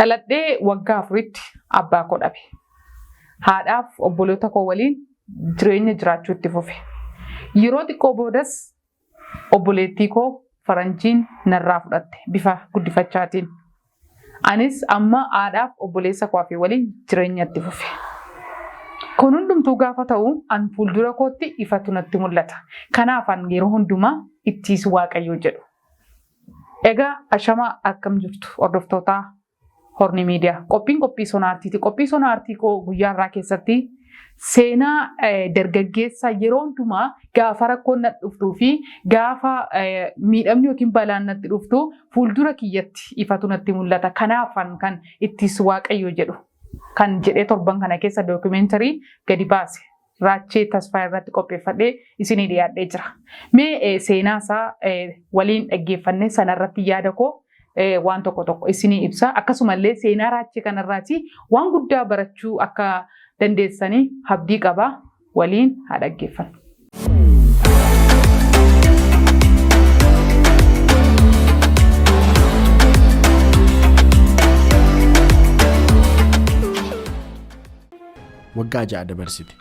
dhaladhee waggaa 4tti abbaa koo dhabe. Haadhaaf obboloota koo waliin jireenya jiraachuu itti fufe. Yeroo xiqqoo boodas obboleettii koo faranjiin narraa fudhatte bifa guddifachaatiin. Anis amma haadhaaf obboleessa koo waliin jireenya itti fufe. Kun hundumtuu gaafa ta'u an fuuldura kootti ifatu natti mul'ata. Kanaaf an yeroo hundumaa ittiisu Waaqayyoo jedhu. Egaa ashama akkam jirtu hordoftoota Horni Miidiyaa. Qophii Sonaartiiti. Qophii Sonaartii koo guyyaa irraa keessatti seenaa dargaggeessa yeroo hundumaa gaafa rakkoon natti dhuftuu fi gaafa miidhamni yookiin balaan natti dhuftu fuuldura kiyyatti ifatu natti mul'ata. Kanaafan kan ittiisu Waaqayyoo jedhu kan jedhee torban kana keessa dookumentarii gadi baase. Raachee Tasfaa irratti qopheeffadhee isinii dhiyaadhee jira. Mee seenaa isaa waliin dhaggeeffannee sanarratti yaada koo waan tokko isinii ibsa. Akkasumallee seenaa Raachee kanarraati waan guddaa barachuu akka dandeessanii abdii qaba. Waliin haa dhaggeeffannu. Waggaa 6 dabarsite.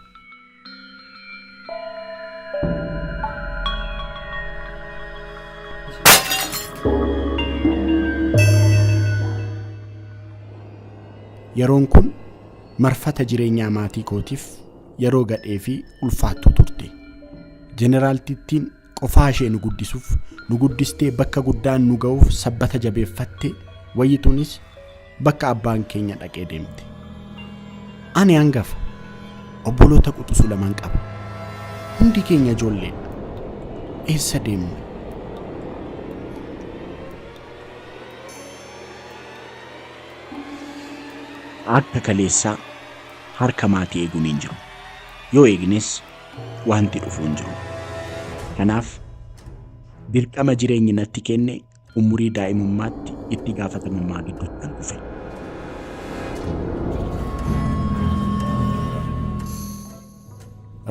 Yeroon kun marfata jireenyaa maatii kootiif yeroo gadhee fi ulfaattuu turte. Jeneraal Tittiin qofaa ishee nu guddisuuf nu guddistee bakka guddaan nu ga'uuf sabbata jabeeffatte wayyituunis bakka abbaan keenya dhaqee deemte. Ani hangafa obboloota quxisuu 2 qaba. Hundi keenya ijoollee. Eessa deemna? Akka kaleessaa harka maatii eeguun hin jiru. Yoo eegnes wanti dhufu hin jiru. Kanaaf dirqama jireenyi natti kenne umurii daa'imummaatti itti gaafatamummaa gidduutti dhufe.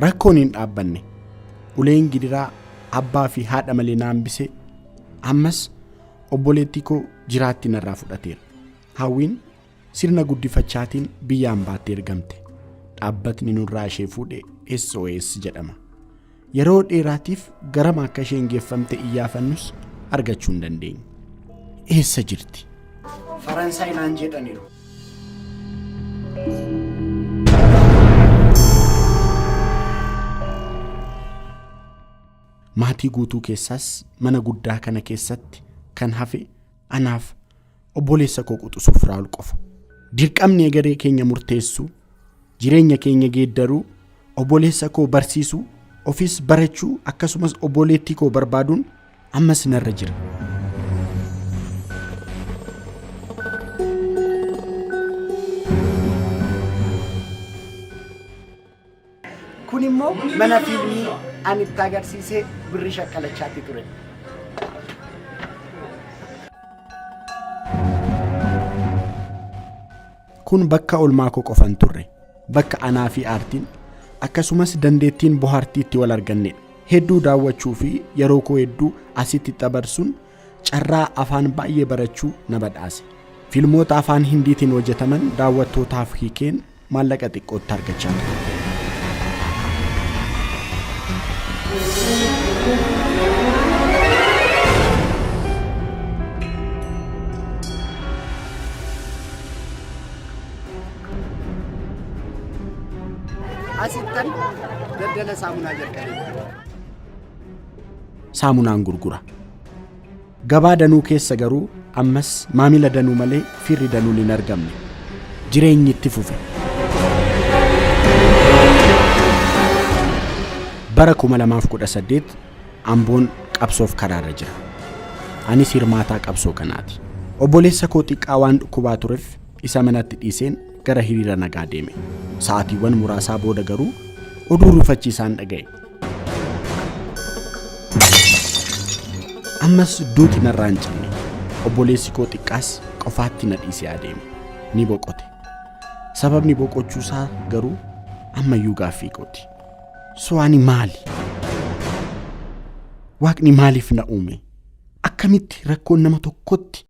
Rakkoon hin dhaabbanne. Uleen gidiraa abbaa fi haadha malee naambise ammas obboleettii koo jiraatti narraa fudhateera. Hawwiin sirna guddifachaatiin biyyaan baattee ergamte. Dhaabbatni nurraa ishee fuudhe SOS jedhama. Yeroo dheeraatiif garama akka isheen geeffamte iyyaafannus argachuu hin dandeenye. Eessa jirti? Faransaay naan jedhaniiru. Maatii guutuu keessaas mana guddaa kana keessatti kan hafe anaaf obboleessa koo quxisuuf Raawul qofa. Dirqamni egeree keenya murteessuu, jireenya keenya geeddaruu, obboleessa koo barsiisuu, ofis barachuu akkasumas obboleettii koo barbaaduun ammas narra jira. Kun immoo mana fiilmii ani itti agarsiisee birri shakkalachaatti ture. Kun bakka olmaa koo qofan turre. Bakka anaa fi aartiin akkasumas dandeettiin bohaartiitti wal argannedha. Hedduu daawwachuu fi yeroo koo hedduu asitti dabarsuun carraa afaan baay'ee barachuu na badhaase. Filmoota afaan Hindiitiin hojjetaman daawwattootaaf hiikeen maallaqa xiqqootti argachaa ture. Asittan daldala saamunaa jalqabe. Saamunaan gurgura. Gabaa danuu keessa garuu ammas maamila danuu malee firri danuun hin argamne. Jireenyi itti fufe. Bara 2018 Amboon qabsoof karaarra jira. Anis hirmaataa qabsoo kanaati. Obboleessa koo xiqqaa waan dhukkubaa tureef isa manatti dhiiseen gara hiriira nagaa deeme. Sa'aatiiwwan muraasaa booda garuu oduu rufachiisaan dhaga'e. Ammas duuti narraa hin cinne. Obboleessi koo xiqqaas qofaatti na dhiisee adeeme. Ni boqote. Sababni boqochuusaa garuu ammayyuu gaaffii kooti. Ani maali? Waaqni maaliif na uume? Akkamitti rakkoon nama tokkotti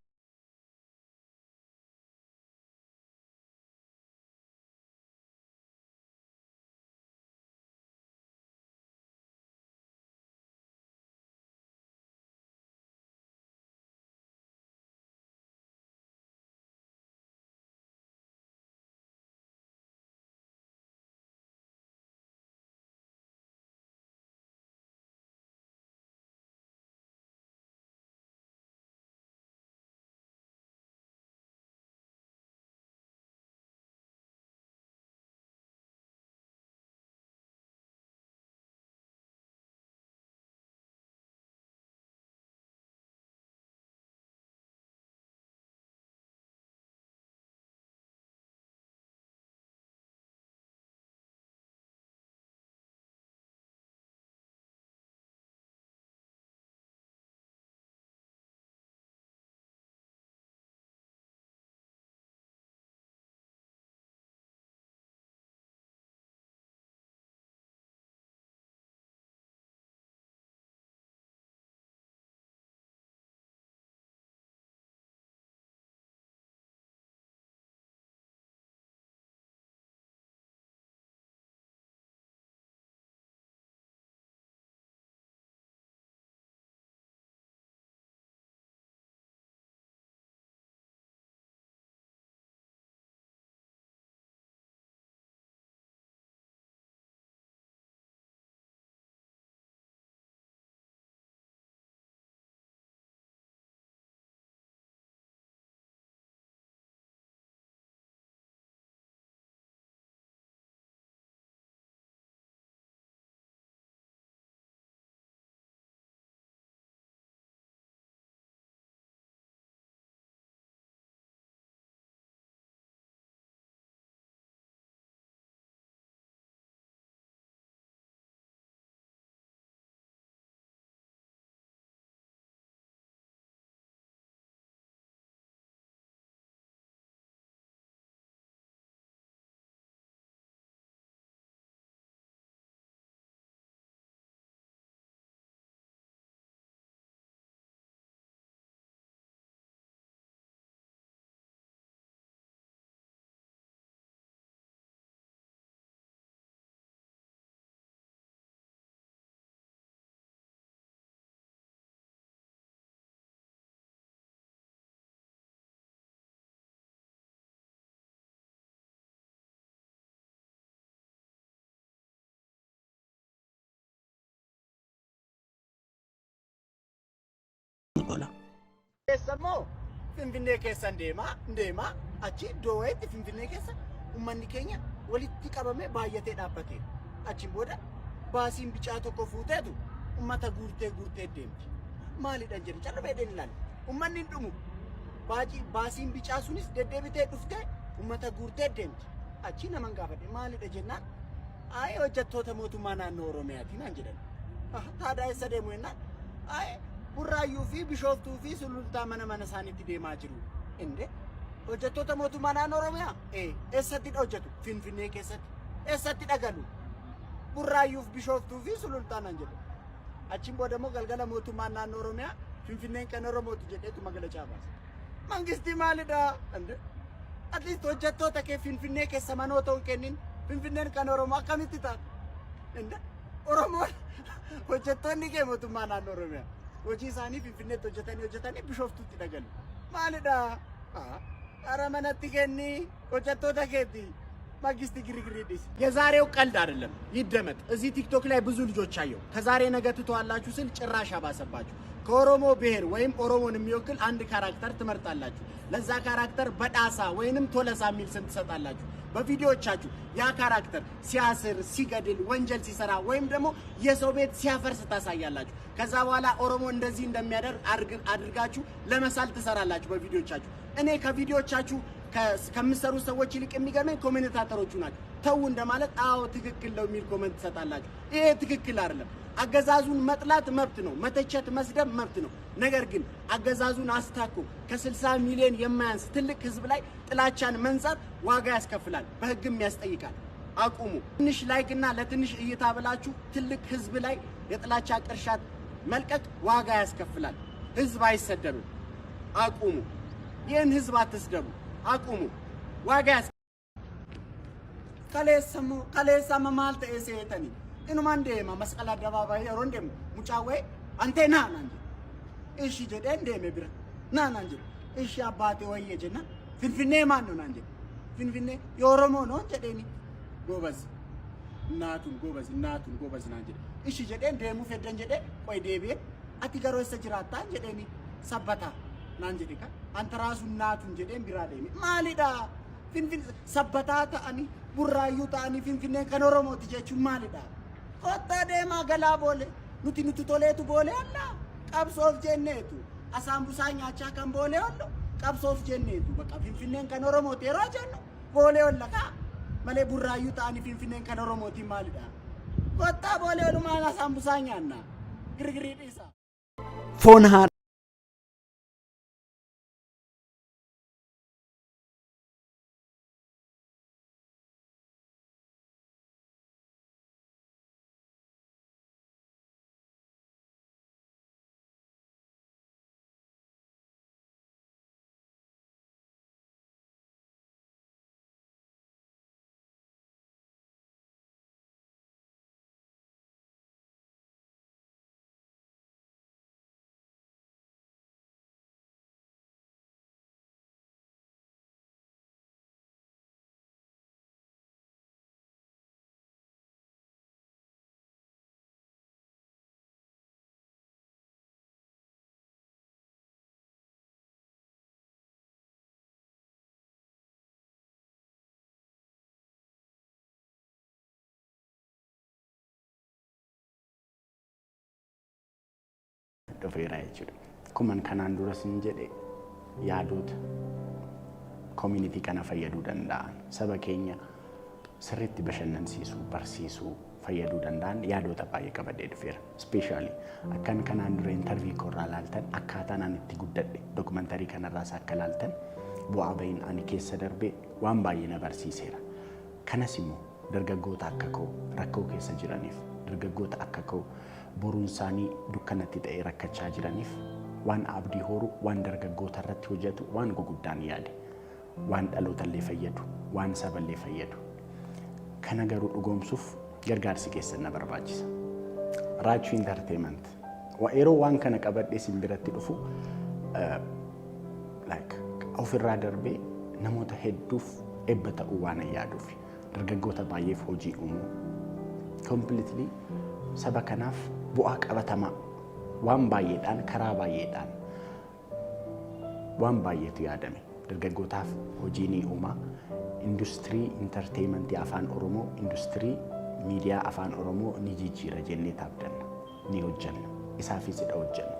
gola. Keessammoo Finfinnee keessa deemaa achi iddoo wayiitti Finfinnee keessa uummanni keenya walitti qabamee baay'atee dhaabbatee achi booda baasiin bicaa tokko fuuteetu uummata guurtee deemti. Maalidha jedhu callee dheedeen ilaali. Uummanni hin dhumu. Baasiin bicaa sunis deddeebitee dhuftee uummata guurtee deemti. Achi naman gaafadhe maalidha jennaan hojjettoota mootummaa naannoo Oromiyaati naan jedhan. Taadaa eessa deemu jennaan Burraayyuu fi Bishooftuu fi Sulultaa mana isaaniitti deemaa jiru. Inde hojjettoota mootummaa naannoo Oromiyaa eessatti hojjetu? Finfinnee keessatti. Eessatti dhagalu? Burraayyuu fi Bishooftuu fi Sulultaa naan jedhu. Achiin booda immoo galgala mootummaa naannoo Oromiyaa Finfinneen kan Oromooti jedheetu magala caabaase. Mangistii maalidha? Inde at least hojjettoota kee Finfinnee keessa manoota hin kennin Finfinneen kan Oromoo akkamitti taata? Inde Oromoon hojjettoonni kee mootummaa naannoo Oromiyaa hojii isaanii Finfinneetti hojjetanii Bishooftuutti dhagalu. Maalidha? Ara manatti kenni hojjettoota keeti ማግስት ግርግር ይደስ የዛሬው ቀልድ አይደለም ይደመጥ እዚህ ቲክቶክ ላይ ብዙ ልጆች አየው ከዛሬ ነገ ትተዋላችሁ ስል ጭራሽ አባሰባችሁ ከኦሮሞ ብሔር ወይም ኦሮሞን የሚወክል አንድ ካራክተር ትመርጣላችሁ ለዛ ካራክተር በዳሳ ወይንም ቶለሳ የሚል ስም ትሰጣላችሁ በቪዲዮዎቻችሁ ያ ካራክተር ሲያስር ሲገድል ወንጀል ሲሰራ ወይም ደግሞ የሰው ቤት ሲያፈርስ ታሳያላችሁ ከዛ በኋላ ኦሮሞ እንደዚህ እንደሚያደርግ አድርጋችሁ ለመሳል ትሰራላችሁ በቪዲዮዎቻችሁ እኔ ከቪዲዮዎቻችሁ ከምሰሩ ሰዎች ይልቅ የሚገርመኝ ኮሜንታተሮቹ ናቸው ተው እንደማለት አዎ ትክክል ነው የሚል ኮሜንት ትሰጣላችሁ ይሄ ትክክል አይደለም አገዛዙን መጥላት መብት ነው መተቸት መስደብ መብት ነው ነገር ግን አገዛዙን አስታኮ ከ60 ሚሊዮን የማያንስ ትልቅ ህዝብ ላይ ጥላቻን መንዛት ዋጋ ያስከፍላል በህግም ያስጠይቃል አቁሙ ትንሽ ላይክና ለትንሽ እይታ ብላችሁ ትልቅ ህዝብ ላይ የጥላቻ ቅርሻት መልቀቅ ዋጋ ያስከፍላል ህዝብ አይሰደብም አቁሙ ይህን ህዝብ አትስደቡ አቁሙ ዋጋስ ከሌሰሙ ማልተ እሴተኒ ኢኑማን ደማ መስቀል አደባባይ ሮንደም ሙጫወይ አንቴና ናንጂ እሺ ጀደ እንደም ብረ ናንጂ እሺ አባቴ ወየ ጀና ፍንፍኔ ማን ነው ናንጂ ፍንፍኔ የኦሮሞ ነው ጀደኒ ጎበዝ እናቱን ጎበዝ ናንጂ እሺ ጀደ እንደሙ ፈደን ጀደ ቆይ ዴቤ አቲ ገሮ እሰጅራታ ጀደኒ ሰበታ ናንጂ ዲካ አንተ ራሱ እናቱን ጀደን ቢራደኒ ማሊዳ ፍንፍን ሰበታ ታኒ ቡራዩ ታኒ ፍንፍኔ ከኖሮሞ ትጀቹ ማሊዳ ኮታ ደማ ገላ ቦሌ ኑቲ ቶሌቱ ቦሌ አላ ቀብሶፍ ጀኔቱ አሳምቡሳኛ አቻ ከን ቦሌ ወሎ ቀብሶፍ ጀኔቱ በቃ ፍንፍኔን ከኖሮሞ ቴሮ ጀኑ ቦሌ ወለካ ማለ ቡራዩ ታኒ ፍንፍኔን ከኖሮሞ ቲ ማሊዳ ኮታ ቦሌ ወሉ ማላ አሳምቡሳኛና ግርግሪ ዲሳ ፎንሃ dhufeera jechuudha. Kuman kanaan dura sin jedhe yaadota community kana fayyaduu danda'an saba keenya sirriitti bashannansiisuu barsiisuu fayyaduu danda'an yaadota baay'ee qabadee dhufeera. Especially akkan kanaan dura interview korraa laaltan akkaataan ani itti guddadhe dokumentarii kanarraas akka laaltan bu'aa ba'iin ani keessa darbee waan baay'ee na barsiiseera. Kanas immoo dargaggoota akka koo rakkoo keessa jiraniif dargaggoota akka koo boruun isaanii dukkanatti ta'ee rakkachaa jiraniif waan abdii horu waan dargaggoota irratti hojjetu waan guguddaan yaade waan dhalootallee fayyadu waan saballee fayyadu kana garuu dhugoomsuuf gargaarsi keessan na barbaachisa. Raachuu entertainment yeroo waan kana qabadhee sin biratti dhufu ofirraa darbee namoota hedduuf ebba ta'uu waan yaaduuf dargaggoota baay'eef hojii uumuu completely saba kanaaf bu'aa qabatamaa waan baay'eedhaan karaa baay'eedhaan waan baay'eetu yaadame. Dargaggootaaf hojii ni uuma. Industirii intarteementii afaan Oromoo, industirii miidiyaa afaan Oromoo ni jijjiira jennee taabdanna. Ni hojjanna. Isaafis hidha hojjanna.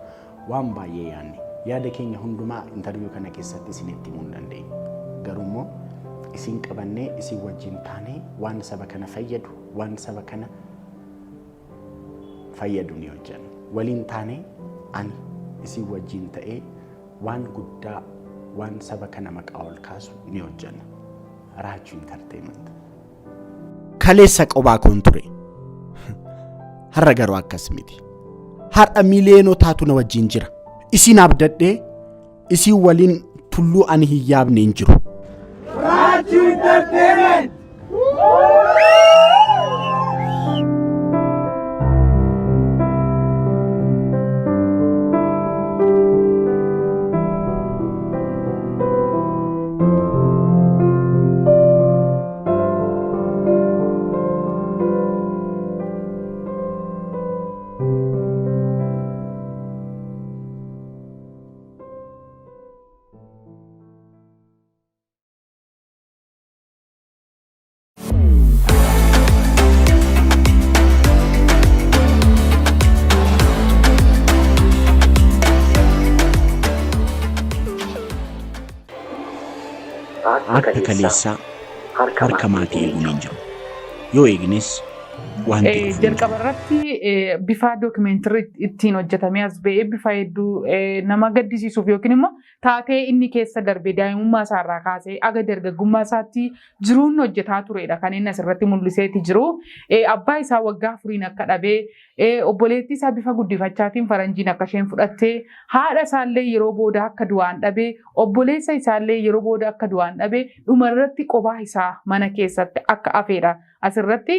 Waan baay'ee yaadne. Yaada keenya hundumaa intarviyuu kana keessatti isinitti himuu hin dandeenye. Garuu isin qabannee isin wajjin taanee waan saba kana fayyadu, waan saba kana fayyadu ni hojjanna. Waliin taanee ani isin wajjin ta'ee waan guddaa waan saba kana maqaa ol kaasu ni hojjanna. Raachuu Entertainment. Kaleessa qophaa koon ture. Har'a garuu akkas miti. Har'a miiliyoonotaatu na wajjin jira. Isin abdadhee isin waliin tulluu ani hin yaabne hin jiru. Raachuu Entertainment! Akka kaleessaa harka maatii eeguun hin jiru. Yoo eegnes waan ta'eef. Jalqaba irratti bifa dookimeentirii ittiin hojjetamee as ba'ee bifa hedduu nama gaddisiisuuf yookiin immoo taatee inni keessa darbe daa'imummaa isaarraa kaasee aga dargaggummaa isaatti jiruun hojjetaa turedha kan inni asirratti mul'iseeti jiru. Abbaa isaa waggaa 4 akka dhabee obboleettii isaa bifa guddifachaatiin faranjiin akka isheen fudhattee haadha isaallee yeroo booda akka du'aan dhabee obboleessa isaallee yeroo booda akka du'aan dhabee dhumarratti kophaa isaa mana keessatti akka hafeedha. Asirratti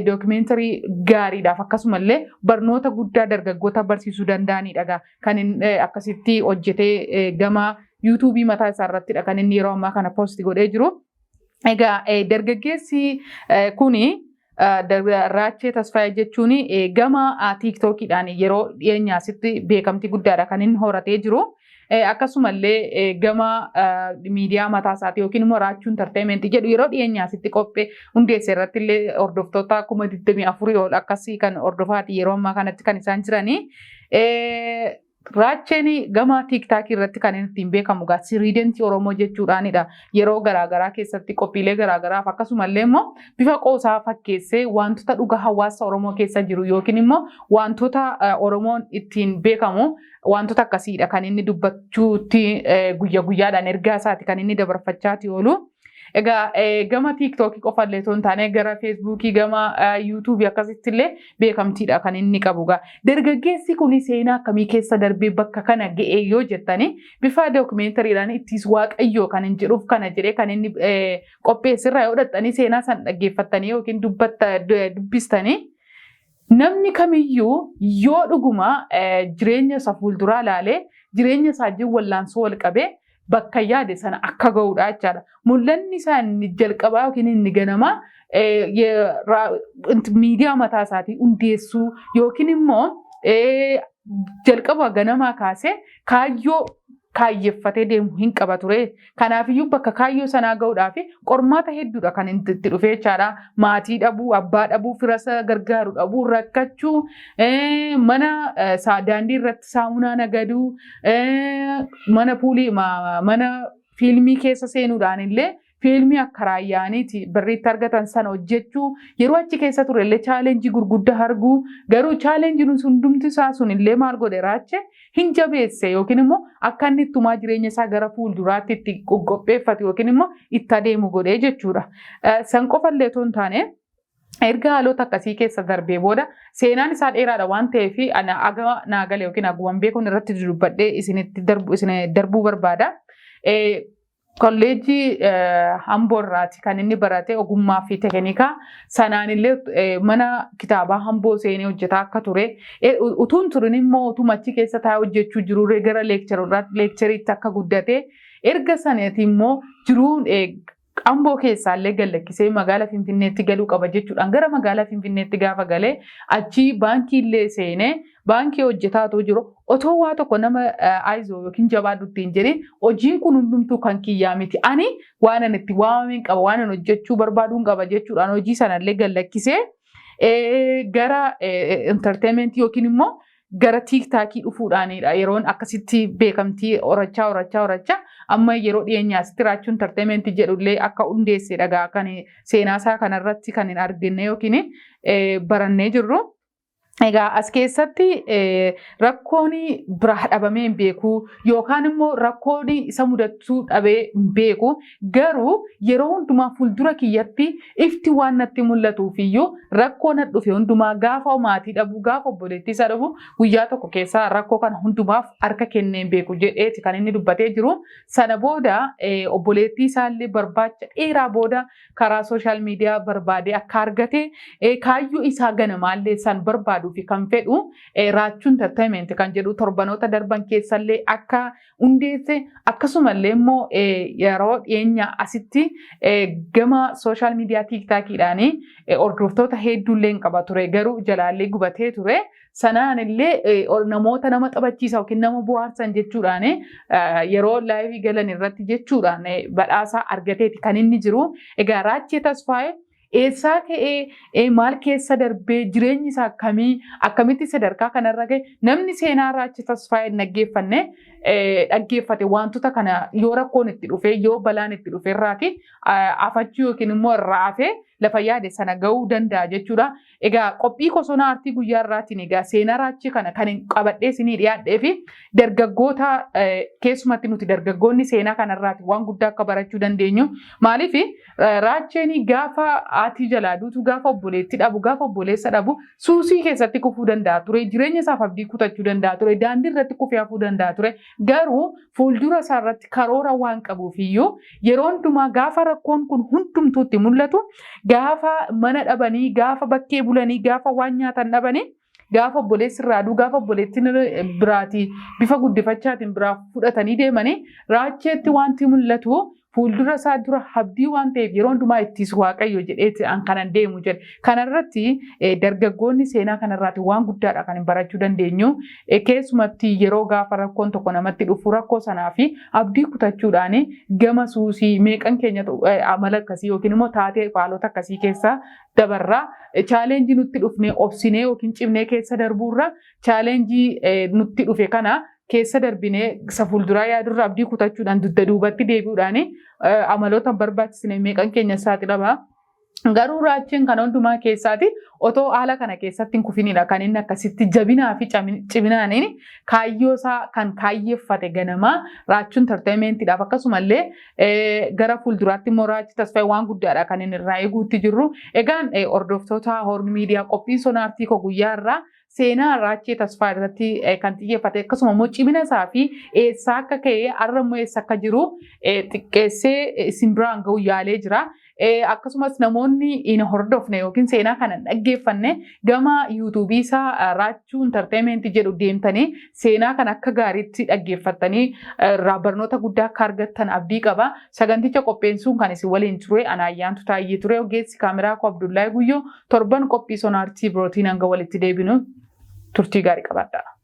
dookimeentirii gaariidhaaf akkasumallee barnoota guddaa dargaggoota barsiisuu danda'anidha kan akkasitti hojjetee gama yuutuubii mataa isaa irrattidha kan inni yeroo ammaa kana poosti godhee jiru. Egaa dargaggeessi kuni Raachee Tasfaayee jechuun gama tiiktookiidhaan yeroo dhiyeenyaasitti beekamtii guddaadha kan inni horatee jiru. Akkasumallee gama miidiyaa mataa isaatii yookiin immoo Raachuu Entertainment jedhu yeroo dhiyeenyaasitti qophee hundeesse irratti illee hordoftoota 24,000 ol akkasii kan hordofaati yeroo ammaa kanatti kan isaan jiranii. Raacheen gama tiiktaakii irratti kan inni ittiin beekamu siriidentii Oromoo jechuudhaanidha. Yeroo garaagaraa keessatti qophiilee garaagaraaf akkasumallee immoo bifa qoosaa fakkeessee wantoota dhugaa hawaasa Oromoo keessa jiru yookiin immoo wantoota Oromoon ittiin beekamu wantoota akkasiidha kan inni dubbachuutti guyyaa guyyaadhaan ergaa isaati kan inni dabarfachaati oolu. Egaa gama tiiktookii qofallee osoo hin taane gara feesbuukii gama yuutuubii akkasitti illee beekamtiidha kan inni qabu. Dargaggeessi kun seenaa akkamii keessa darbee bakka kana ga'ee yoo jettani bifa dookimeentariidhaan ittis waaqayyoo kan hin jedhuuf kana jedhee kan inni qopheessirraa yoo dhattanii seenaa san dhaggeeffattanii yookiin dubbistanii namni kamiyyuu yoo dhuguma jireenya isaa fuulduraa ilaalee jireenya isaa wajjin wallaansoo wal qabee bakka yaade sana akka ga'uudha jechaadha. Mul'anni isaa inni jalqabaa yookiin inni ganamaa miidiyaa mataa isaatii hundeessuu yookiin immoo jalqaba ganamaa kaasee kaayyoo kaayyeffatee deemu hin qaba ture. Kanaafiyyuu bakka kaayyoo sanaa ga'uudhaaf qormaata hedduudha kan itti dhufee jechaadha. Maatii dhabuu, abbaa dhabuu, firasa gargaaru dhabuu, rakkachuu, mana daandii irratti saamunaa nagaduu, mana puulii, mana fiilmii keessa seenuudhaan illee fiilmii akka raayyaaniiti barreetti argatan sana hojjechuu yeroo achi keessa ture illee chaalenjii gurguddaa arguu garuu chaalenjiin hundumti isaa sun illee maal godhe Raachee hin jabeesse yookiin immoo akka inni ittumaa jireenya isaa gara fuulduraatti itti qopheeffatu yookiin immoo itti adeemu godhee jechuudha. San qofallee osoo hin taane erga haalota akkasii keessa darbee booda seenaan isaa dheeraadha waan ta'eef aga naagalee yookiin aguwan beekuun irratti dubbadhee isinitti darbuu barbaada. Kolleejjii Amboo irraati kan inni barate ogummaa fi teeknikaa sanaan illee mana kitaabaa Amboo seenee hojjetaa akka ture utuun turin immoo utuma achi keessa taa'ee hojjechuu jiru gara leekchariitti akka guddate erga sanatti immoo jiruun Amboo keessaallee gallakkisee magaalaa Finfinneetti galuu qaba jechuudhaan gara magaalaa Finfinneetti gaafa galee achii baankiillee seenee baankii hojjetaatu jiru otoo waa tokko nama aizoo yookiin jabaadhutti hin jedhin hojiin kun hundumtuu kan kiyyaa miti ani waan ani itti waamameen qaba waan ani hojjechuu barbaaduun qaba jechuudhaan hojii sanallee gallakkisee gara entertainment yookiin immoo gara tiiktaakii dhufuudhaanidha yeroon akkasitti beekamtii horachaa amma yeroo dhiyeenyaa asitti raachuun entertainment jedhullee akka hundeesse dhagaa kan seenaasaa kanarratti kan hin argine yookiin barannee jirru. Egaa as keessatti rakkoon biraa dhabamee hin beeku yookaan immoo rakkoon isa mudatuu dhabee hin beeku garuu yeroo hundumaa fuuldura kiyyatti ifti waan natti mul'atuuf iyyuu rakkoon dhufe hundumaa gaafa maatii dhabu gaafa obboleettii isaa dhabu guyyaa tokko keessaa rakkoo kana hundumaaf harka kennee hin beeku jedheeti kan inni dubbatee jiru. Sana booda obboleettii isaallee barbaacha dheeraa booda karaa sooshaal miidiyaa barbaadee akka argate kaayyoo isaa ganamaallee san barbaadu. fi kan fedhu raachuun entertainment kan jedhu torbanoota darban keessallee akka hundeesse akkasumallee immoo yeroo dhiyeenya asitti gama sooshaal miidiyaa tiiktaakiidhaan hordoftoota hedduullee qaba ture garuu jalaallee gubatee ture sanaan illee namoota nama taphachiisa yookiin nama bohaarsan jechuudhaan yeroo laayivii galan irratti jechuudhaan badhaasa argateeti kan inni jiru. Egaa Raachii Tasfaayee eessaa ka'ee maal keessa darbee jireenyi isaa akkamitti sadarkaa kanarra gahe namni seenaa Raachii Tasfaayee dhaggeeffate wantoota kana yoo rakkoon itti dhufe yoo balaan itti dhufe irraati afachuu yookiin immoo irraa hafee lafa yaade sana gahuu danda'a jechuudha. Egaa qophii Kosonaa Aartii guyyaa irraatiin egaa seenaa Raachii kana kan qabadhee isinii dhiyaadhee fi dargaggoota keessumatti nuti dargaggoonni seenaa kanarraati waan guddaa akka barachuu dandeenyu. Maaliif Raachiin gaafa haati jalaa duutu gaafa obboleetti dhabu gaafa obboleessa dhabu suusii keessatti kufuu danda'a ture jireenya isaaf abdii kutachuu danda'a ture daandii irratti kufee hafuu danda'a ture garuu fuuldura isaa irratti karoora waan qabuuf iyyuu yeroo hundumaa gaafa rakkoon kun hundumtuutti mul'atu gaafa mana dhabanii gaafa bakkee bulanii gaafa waan nyaatan dhabanii gaafa obboleessi irraa aduu gaafa obboleettiin biraati bifa guddifachaatiin biraa fudhatanii deemanii Raachiitti wanti mul'atu fuuldura isaa dura abdii waan ta'eef yeroo hundumaa ittis waaqayyo jedheeti an kanan deemu jedhe. Kanarratti dargaggoonni seenaa kanarraati waan guddaadha kan barachuu dandeenyu. Keessumatti yeroo gaafa rakkoon tokko namatti dhufu rakkoo sanaa fi abdii kutachuudhaan gama suusii meeqan keenya amala akkasii yookiin immoo taatee faalota akkasii keessa dabarraa chaalenjii nutti dhufnee obsinee yookiin cimnee keessa darbuurra chaalenjii nutti dhufe kana keessa darbinee isa fuulduraa yaadurra abdii kutachuudhaan dugda duubatti deebi'uudhaan amaloota barbaachisne meeqan keenya saaxilama. Garuu Raachiin kana hundumaa keessaati otoo haala kana keessatti hin kufinidha kan inni akkasitti jabinaa fi ciminaan kaayyoo isaa kan kaayyeeffate ganamaa Raachuu entertainmentidhaaf akkasumallee gara fuulduraatti immoo Raachii Tasfaayee waan guddaadha kan inni irraa eeguutti jirru. Egaan hordoftoota Horn Miidiyaa qophii Kosonaa Aartii guyyaa irraa seenaa Raachii Tasfaayee irratti kan xiyyeeffate akkasuma immoo cimina isaa fi eessaa akka ka'ee har'a immoo eessa akka jiru xiqqeessee isin biraan ga'uu yaalee jira. Akkasumas namoonni hin hordofne yookiin seenaa kana dhaggeeffanne gama yuutuubii isaa Raachuu entertainment jedhu deemtanii seenaa kana akka gaariitti dhaggeeffattanii barnoota guddaa akka argattan abdii qaba. Saganticha qopheessuun kan isin waliin ture Anaayyaantu Taayyee ture ogeessi kaameraa koo Abdullahi Guyyoo torban qophii Kosonaa Aartii birootiin hanga walitti deebinu turtii gaarii qabaadhaa.